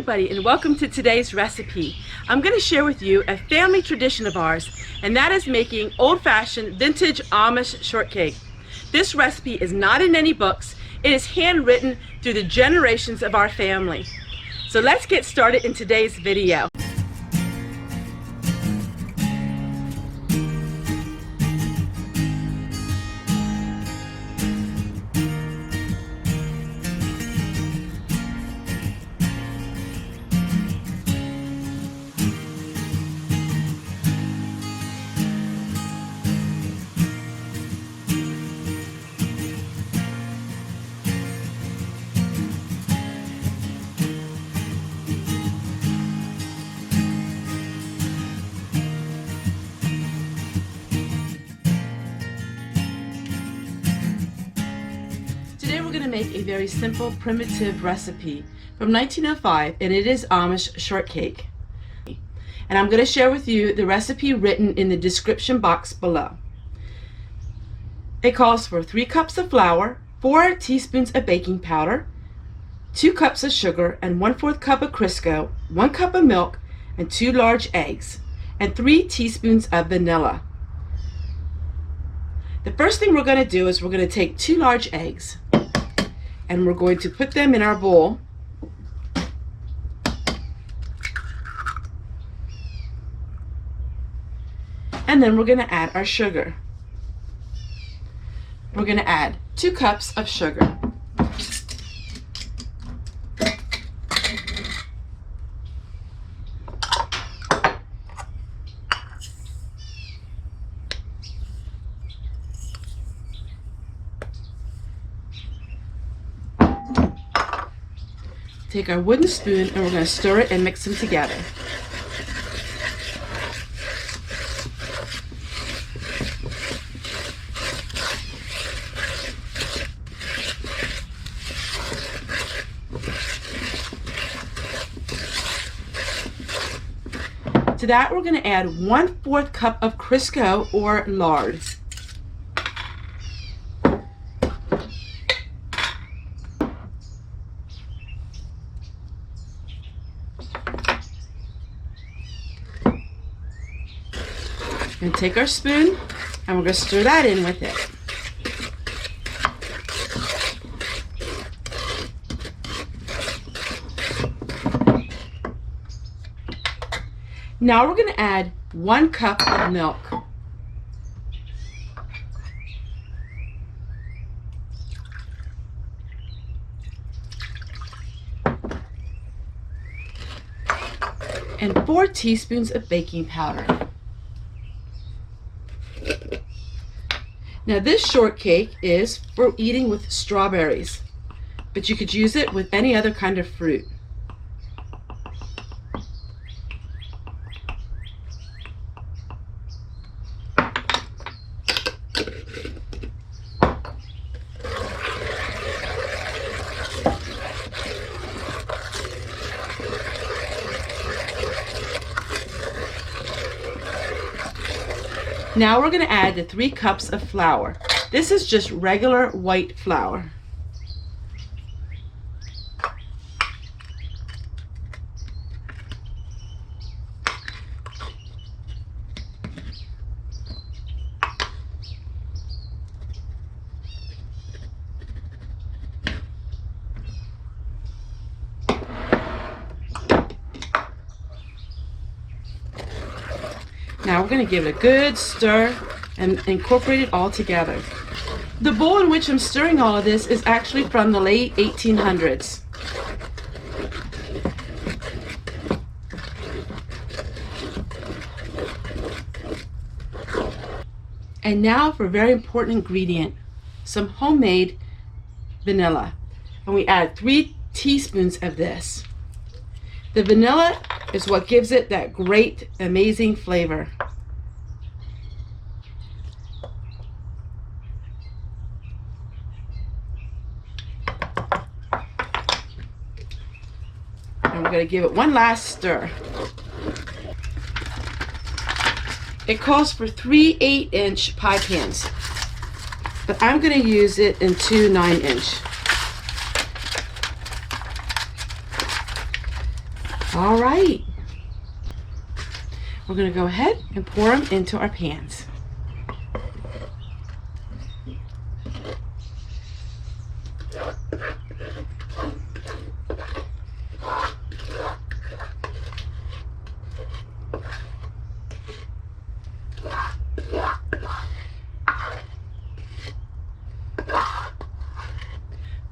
everybody, and welcome to today's recipe. I'm going to share with you a family tradition of ours, and that is making old-fashioned vintage Amish shortcake. This recipe is not in any books. It is handwritten through the generations of our family. So let's get started in today's video. Today we're going to make a very simple, primitive recipe from 1905, and it is Amish shortcake. And I'm going to share with you the recipe written in the description box below. It calls for 3 cups of flour, 4 teaspoons of baking powder, 2 cups of sugar, and 1/4 cup of Crisco, 1 cup of milk, and 2 large eggs, and 3 teaspoons of vanilla. The first thing we're going to do is we're going to take 2 large eggs, and we're going to put them in our bowl. And then we're going to add our sugar. We're going to add 2 cups of sugar. Take our wooden spoon and we're going to stir it and mix them together. To that we're going to add 1/4 cup of Crisco or lard. And take our spoon and we're going to stir that in with it. Now we're going to add 1 cup of milk. And 4 teaspoons of baking powder. Now this shortcake is for eating with strawberries, but you could use it with any other kind of fruit. Now we're going to add the 3 cups of flour. This is just regular white flour. Now we're going to give it a good stir and incorporate it all together. The bowl in which I'm stirring all of this is actually from the late 1800s. And now for a very important ingredient, some homemade vanilla. And we add 3 teaspoons of this. The vanilla is what gives it that great, amazing flavor. And we're going to give it one last stir. It calls for 3 8-inch pie pans, but I'm going to use it in 2 9-inch. All right. We're going to go ahead and pour them into our pans.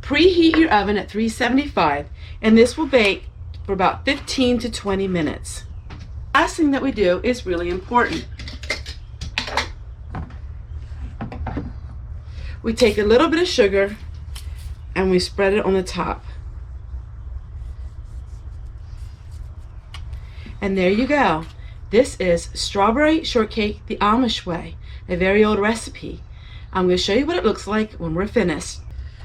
Preheat your oven at 375, and this will bake for about 15 to 20 minutes. Last thing that we do is really important. We take a little bit of sugar and we spread it on the top. And there you go. This is strawberry shortcake the Amish way, a very old recipe. I'm going to show you what it looks like when we're finished.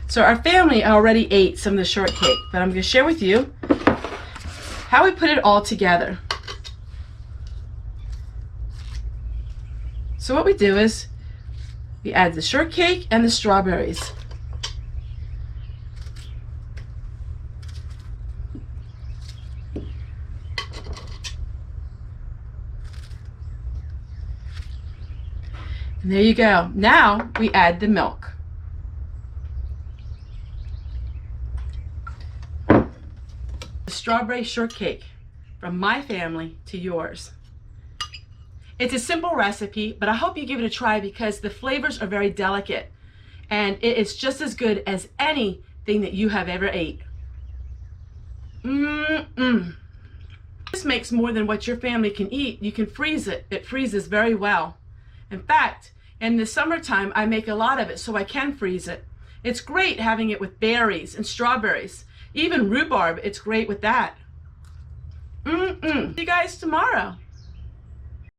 So our family already ate some of the shortcake, but I'm going to share with you how we put it all together. So what we do is we add the shortcake and the strawberries. And there you go. Now we add the milk. The strawberry shortcake from my family to yours. It's a simple recipe, but I hope you give it a try because the flavors are very delicate and it is just as good as anything that you have ever ate. This makes more than what your family can eat. You can freeze it. It freezes very well. In fact, in the summertime, I make a lot of it so I can freeze it. It's great having it with berries and strawberries. Even rhubarb, it's great with that. See you guys tomorrow.